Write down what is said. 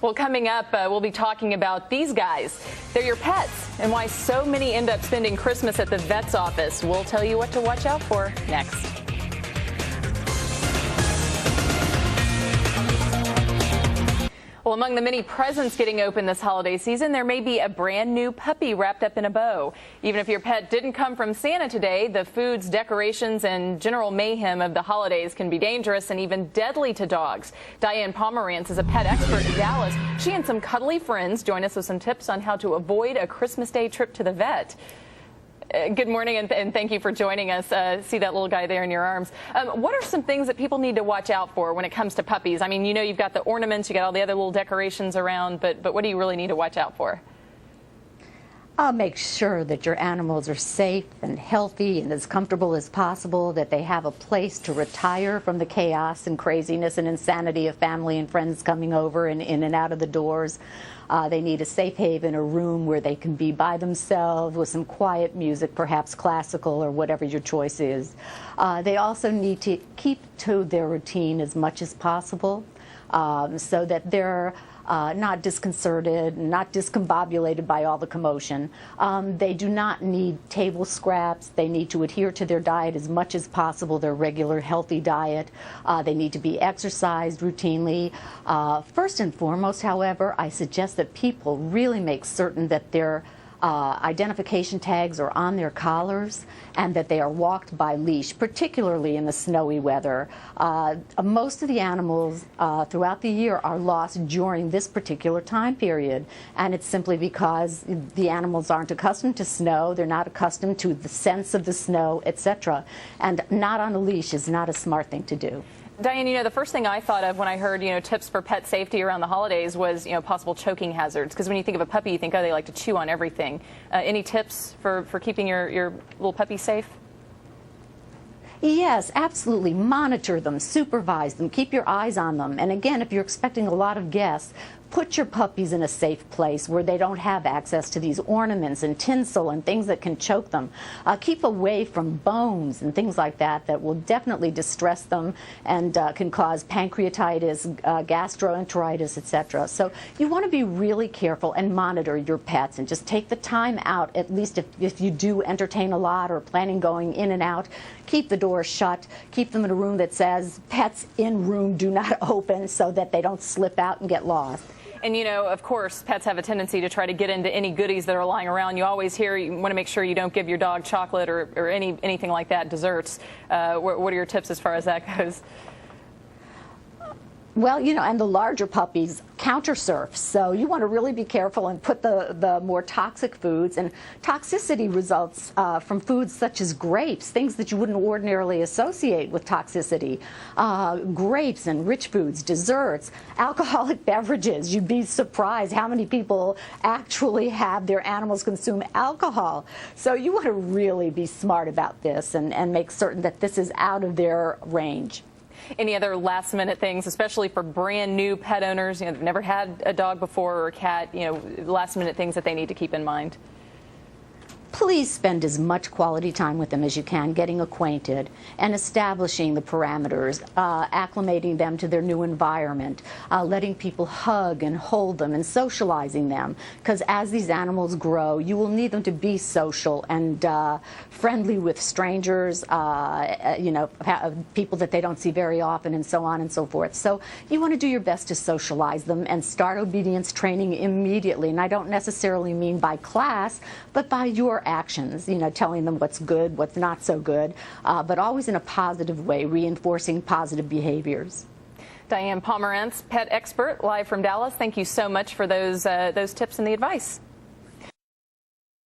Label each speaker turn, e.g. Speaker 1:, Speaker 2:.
Speaker 1: Well, coming up, we'll be talking about these guys. They're your pets and why so many end up spending Christmas at the vet's office. We'll tell you what to watch out for next. Well, among the many presents getting open this holiday season, there may be a brand new puppy wrapped up in a bow. Even if your pet didn't come from Santa today, the foods, decorations, and general mayhem of the holidays can be dangerous and even deadly to dogs. Diane Pomerance is a pet expert in Dallas. She and some cuddly friends join us with some tips on how to avoid a Christmas Day trip to the vet. Good morning, and thank you for joining us. See that little guy there in your arms. What are some things that people need to watch out for when it comes to puppies? I mean, you know, you've got the ornaments, you got all the other little decorations around, but what do you really need to watch out for?
Speaker 2: Make sure that your animals are safe and healthy and as comfortable as possible, that they have a place to retire from the chaos and craziness and insanity of family and friends coming over and in and out of the doors. They need a safe haven, a room where they can be by themselves with some quiet music, perhaps classical or whatever your choice is. They also need to keep to their routine as much as possible so that they're not disconcerted, not discombobulated by all the commotion. They do not need table scraps. They need to adhere to their diet as much as possible, their regular healthy diet. They need to be exercised routinely. First and foremost, however, I suggest that people really make certain that their identification tags are on their collars and that they are walked by leash, particularly in the snowy weather. Most of the animals throughout the year are lost during this particular time period, and it's simply because the animals aren't accustomed to snow, they're not accustomed to the sense of the snow, etc. And not on a leash is not a smart thing to do.
Speaker 1: Diane, you know, the first thing I thought of when I heard, tips for pet safety around the holidays was, possible choking hazards. Because when you think of a puppy, you think, oh, they like to chew on everything. Any tips for keeping your little puppy safe?
Speaker 2: Yes, absolutely. Monitor them, supervise them, keep your eyes on them. And again, if you're expecting a lot of guests, put your puppies in a safe place where they don't have access to these ornaments and tinsel and things that can choke them. Keep away from bones and things like that will definitely distress them and can cause pancreatitis, gastroenteritis, etc. So you want to be really careful and monitor your pets and just take the time out, at least if you do entertain a lot or planning going in and out. Keep the door shut. Keep them in a room that says pets in room do not open so that they don't slip out and get lost.
Speaker 1: And, of course, pets have a tendency to try to get into any goodies that are lying around. You always hear you want to make sure you don't give your dog chocolate or anything like that, desserts. What are your tips as far as that goes?
Speaker 2: Well, and the larger puppies counter surf, so you want to really be careful and put the more toxic foods. And toxicity results from foods such as grapes, things that you wouldn't ordinarily associate with toxicity. Grapes and rich foods, desserts, alcoholic beverages. You'd be surprised how many people actually have their animals consume alcohol. So you want to really be smart about this and make certain that this is out of their range.
Speaker 1: Any other last-minute things, especially for brand-new pet owners, they've never had a dog before or a cat, last-minute things that they need to keep in mind?
Speaker 2: Please spend as much quality time with them as you can, getting acquainted and establishing the parameters, acclimating them to their new environment, letting people hug and hold them and socializing them. Because as these animals grow, you will need them to be social and friendly with strangers, people that they don't see very often, and so on and so forth. So you want to do your best to socialize them and start obedience training immediately. And I don't necessarily mean by class, but by your actions, telling them what's good, what's not so good, but always in a positive way, reinforcing positive behaviors.
Speaker 1: Diane Pomerance, pet expert, live from Dallas. Thank you so much for those tips and the advice.